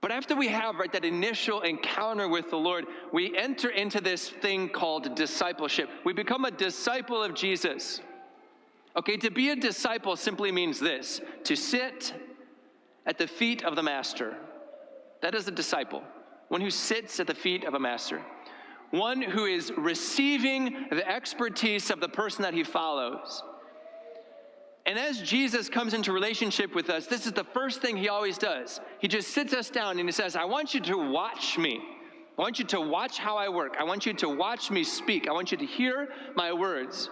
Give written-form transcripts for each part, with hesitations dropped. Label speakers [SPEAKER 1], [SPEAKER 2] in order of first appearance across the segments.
[SPEAKER 1] But after we have, right, that initial encounter with the Lord, we enter into this thing called discipleship. We become a disciple of Jesus. Okay, to be a disciple simply means this: to sit at the feet of the master. That is a disciple, one who sits at the feet of a master, one who is receiving the expertise of the person that he follows. And as Jesus comes into relationship with us, this is the first thing he always does. He just sits us down and he says, I want you to watch me. I want you to watch how I work. I want you to watch me speak. I want you to hear my words.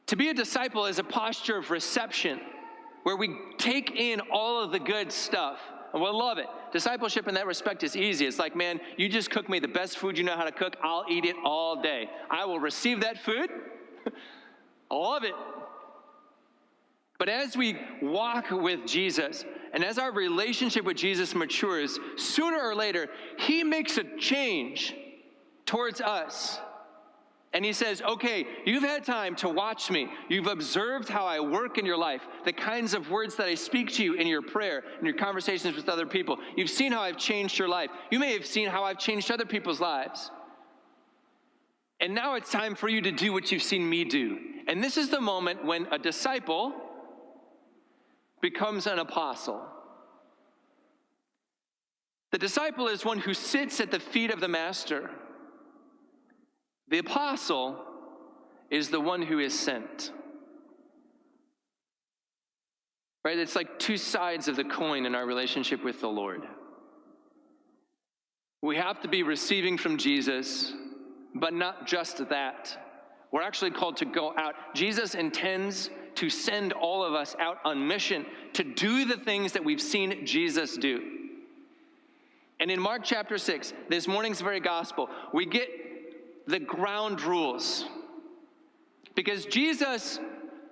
[SPEAKER 1] To be a disciple is a posture of reception, where we take in all of the good stuff, and we'll love it. Discipleship in that respect is easy. It's like, man, you just cook me the best food you know how to cook. I'll eat it all day. I will receive that food. I love it. But as we walk with Jesus, and as our relationship with Jesus matures, sooner or later, he makes a change towards us. And he says, okay, you've had time to watch me. You've observed how I work in your life, the kinds of words that I speak to you in your prayer, in your conversations with other people. You've seen how I've changed your life. You may have seen how I've changed other people's lives. And now it's time for you to do what you've seen me do. And this is the moment when a disciple becomes an apostle. The disciple is one who sits at the feet of the master. The apostle is the one who is sent. Right? It's like two sides of the coin in our relationship with the Lord. We have to be receiving from Jesus, but not just that. We're actually called to go out. Jesus intends to send all of us out on mission to do the things that we've seen Jesus do. And in Mark chapter 6, this morning's very gospel, we get the ground rules. Because Jesus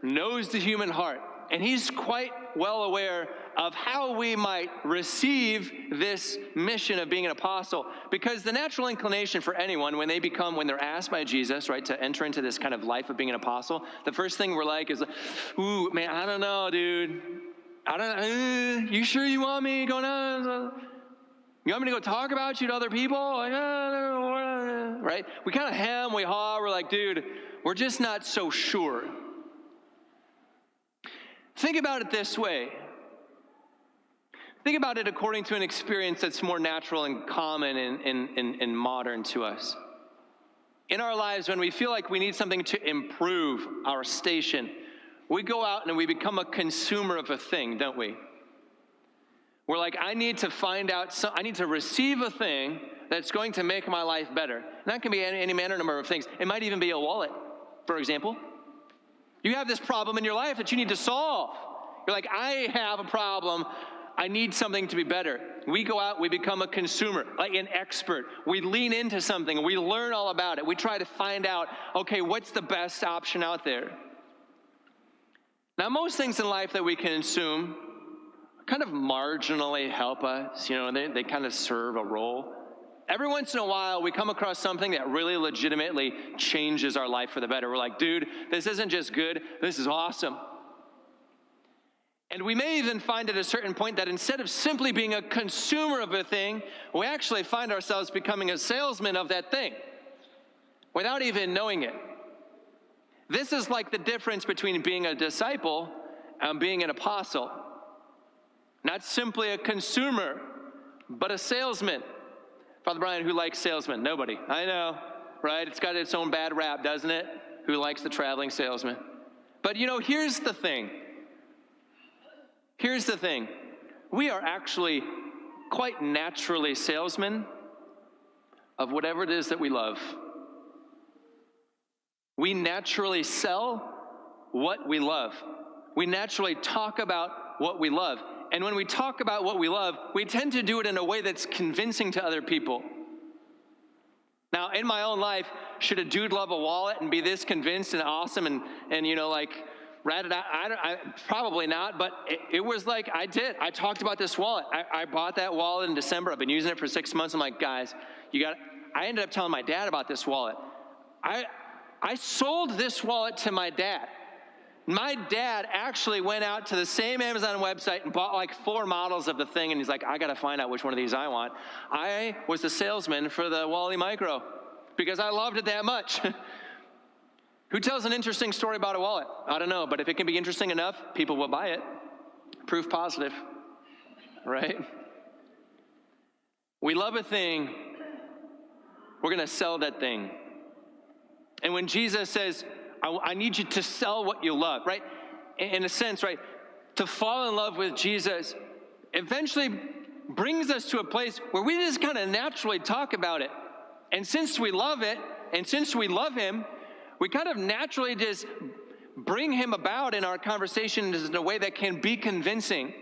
[SPEAKER 1] knows the human heart, and he's quite well aware of how we might receive this mission of being an apostle. Because the natural inclination for anyone when they're asked by Jesus, right, to enter into this kind of life of being an apostle, the first thing we're like is, ooh, man, I don't know, dude. You sure you want me going on? You want me to go talk about you to other people? Like, right? We kind of hem, we haw, we're like, dude, we're just not so sure. Think about it this way. Think about it according to an experience that's more natural and common and modern to us. In our lives, when we feel like we need something to improve our station, we go out and we become a consumer of a thing, don't we? We're like, I need to receive a thing that's going to make my life better. And that can be any manner number of things. It might even be a wallet, for example. You have this problem in your life that you need to solve. You're like, I have a problem. I need something to be better. We go out, we become a consumer, like an expert. We lean into something, we learn all about it. We try to find out, okay, what's the best option out there? Now, most things in life that we consume kind of marginally help us. You know, they kind of serve a role. Every once in a while, we come across something that really legitimately changes our life for the better. We're like, dude, this isn't just good, this is awesome. And we may even find at a certain point that instead of simply being a consumer of a thing, we actually find ourselves becoming a salesman of that thing without even knowing it. This is like the difference between being a disciple and being an apostle. Not simply a consumer, but a salesman. Father Brian, who likes salesmen? Nobody. I know, right? It's got its own bad rap, doesn't it? Who likes the traveling salesman? But you know, here's the thing. Here's the thing. We are actually quite naturally salesmen of whatever it is that we love. We naturally sell what we love. We naturally talk about what we love. And when we talk about what we love, we tend to do it in a way that's convincing to other people. Now, in my own life, should a dude love a wallet and be this convinced and awesome and you know, like, rat it out? Probably not, but it was like I did. I talked about this wallet. I bought that wallet in December. I've been using it for 6 months. I'm like, guys, I ended up telling my dad about this wallet. I sold this wallet to my dad, My dad actually went out to the same Amazon website and bought like 4 models of the thing, and he's like, I got to find out which one of these I want. I was the salesman for the Wally Micro because I loved it that much. Who tells an interesting story about a wallet? I don't know, but if it can be interesting enough, people will buy it. Proof positive, right? We love a thing, we're going to sell that thing. And when Jesus says, I need you to sell what you love, right? In a sense, right? To fall in love with Jesus eventually brings us to a place where we just kind of naturally talk about it. And since we love it, and since we love him, we kind of naturally just bring him about in our conversations in a way that can be convincing.